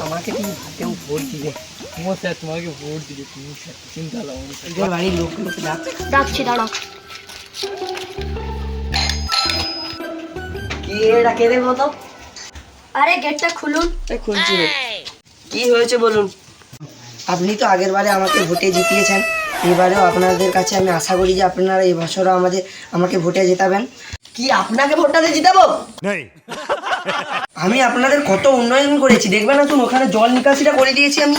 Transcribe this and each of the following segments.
আমাকে কেউ ভোট দিবে, স্যার তোমাকে ভোট দিবে, তুমি চিন্তা করো। বাড়ির লোকগুলোকে ডাকছি, দাঁড়াও। কি এটা কে রে বলো? আরে গেটটা খুলুন। খুলছি। কি হয়েছে বলুন? আপনি তো আগের বারে আমাকে ভোটে জিতিয়েছেন, এবারেও আপনাদের কাছে আমি আশা করি যে আপনারা এই বছরও আমাকে ভোটে জেতাবেন। কি আপনাকে ভোটটা দিয়ে জিতাবো? আমি আপনাদের কত উন্নয়ন করেছি দেখবেন, আসুন ওখানে জল নিকাশিটা করে দিয়েছি আমি।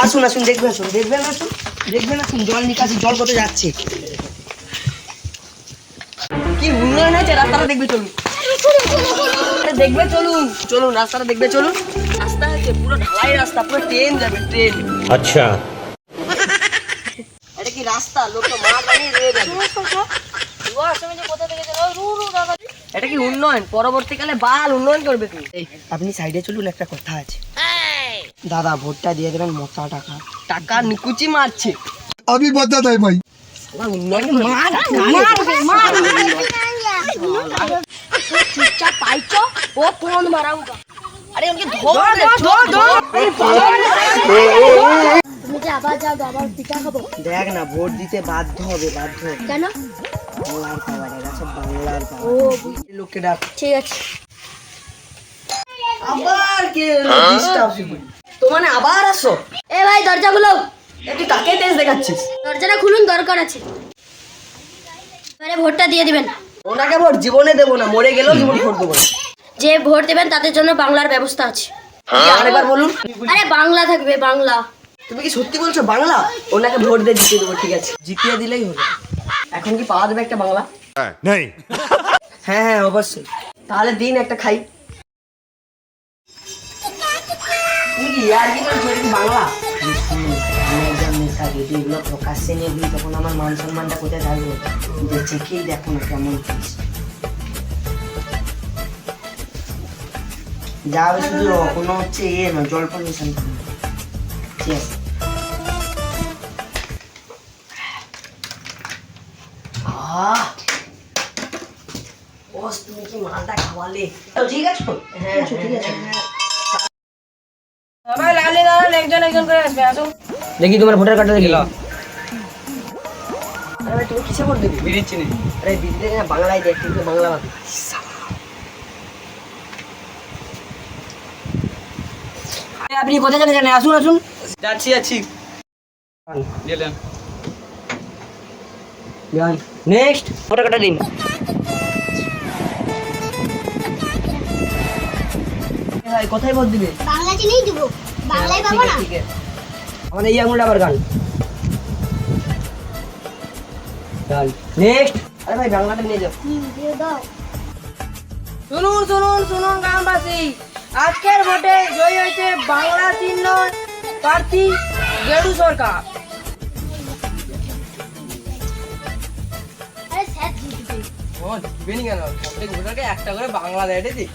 আসুন আসুন দেখবেন, আসুন দেখবেন, আসুন দেখবেন, আসুন জল নিকাশি, জল কত যাচ্ছে, কি উন্নয়ন হয়েছে। রাস্তাটা দেখবে চলুন, দেখবে চলুন, চলুন রাস্তাটা দেখবে চলুন। রাস্তা হচ্ছে পুরো ঢালাই রাস্তা, পুরো ট্রেন যাবে, ট্রেন। আচ্ছা, এটা কি রাস্তা? লোক তো মা বানিয়ে রয়ে যাবে। এটা কি উন্নয়ন? পরবর্তীকালে বাল উন্নয়ন করবে তুমি। আপনি সাইডে চলুন, একটা কথা আছে। দাদা ভোটটা দিয়ে দেবেন, মোটা টাকা, টাকা নিকুচি মারছে। अभी बता दे भाई। चुपचाप पाइचो, वो कौन माराऊंगा। अरे उनके धोर তুমি যে আবার যাও, আবার পিঠা খাবো। দেখ না, ভোট দিতে বাধ্য হবে, বাধ্য। কেন? বাংলার পাওয়ার, এটা সব বাংলার ও পাওয়ার। লোককে ডাক। ঠিক আছে। আবার কে ডিস্টার্ব শুনি? তো মানে আবার আসো? এ ভাই দরজা খুলো। তুই কাকে তেজ দেখাচ্ছিস? দরজাটা খুলুন, দরকার আছে। এবারে ভোটটা দিয়ে দিবেন। ওনাকে ভোট জীবনে দেবো না, মরে গেলেও জীবন ভোট দেবো না। যে ভোট দেবেন তাদের জন্য বাংলার ব্যবস্থা আছে। আরেকবার বলুন। আরে বাংলা থাকবে, বাংলা। তুমি কি সত্যি বলছো বাংলা? ওনাকে ভোট দিয়ে জিতিয়ে দেবো, ঠিক আছে, জিতিয়ে দিলেই হবে। এখন কি পাওয়া যাবে একটা বাংলা? नहीं। হ্যাঁ হ্যাঁ অবশ্যই। তাহলে দিন একটা খাই। তুমি কি আর কি করছো? এটা কি বাংলা? আমি একজন নেতা, যদি এগুলো প্রকাশ্যে নিয়ে দিই তখন আমার মান সম্মানটা কোথায় থাকবে? যে চেখেই দেখো না কেমন যাবে, শুধু কোনো হচ্ছে না, জল পারমিশন। ঠিক আছে। বস তুমি কি মালটা খাওয়ালে? ঠিক আছে, হ্যাঁ ঠিক আছে। সবাই লালে দাঁড়ান, একজন একজন করে আসবে, আসুন। দেখি তোমার ভোটার কার্ডটা দেখি। আরে তুমি কিসে ভোট দিবি? বিড়ি চিনি। আরে দিদি না, বাংলায় দেখ, কিন্তু বাংলা ভাবি। আপনি কোথায় জানেন? আসুন আসুন। যাচ্ছি যাচ্ছি। গেলেন। নেক্সট ভোটার কার্ডটা দিন। ভাই কোথায় ভোট দিবে? বাংলা চিনেই দিব, বাংলায় পাবো না। ঠিক আছে, আমাদের এই আঙুলটা আবার গান। নেক্সট। আরে ভাই বাংলাটা নিয়ে যাও। দিয়ে দাও। শুনুন শুনুন শুনুন গ্রামবাসী, আজকের ভোটে জয়ী হয়েছে বাংলা চিহ্ন প্রার্থী গেরু সরকার। আরে স্যার জিতবে। ও জিতবে নি কেন? প্রত্যেক ভোটারকে একটা করে বাংলা দেয় রে।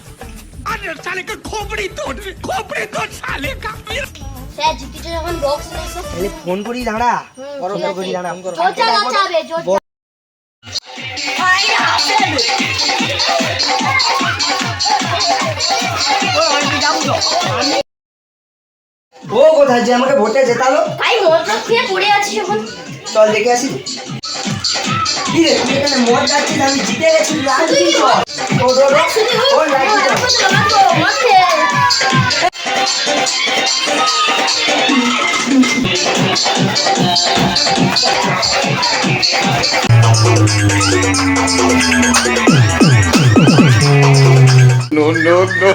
স্যার জিতেছে যখন বক্স নিয়েছে। তাহলে ফোন করি, দাঁড়া বড় করি, দাঁড়া। জোরটা বাঁচাবে, জোরটা। ও কোথায় যে আমাকে ভোটে জেতালো? ভাই মদ খেয়ে পড়ে আছিস এখন। চল দেখে আসি। কি রে তুই এখানে মদ যাচ্ছিস, আমি জিতে গেছি, রাজি চল। ও রাজি No, no, no.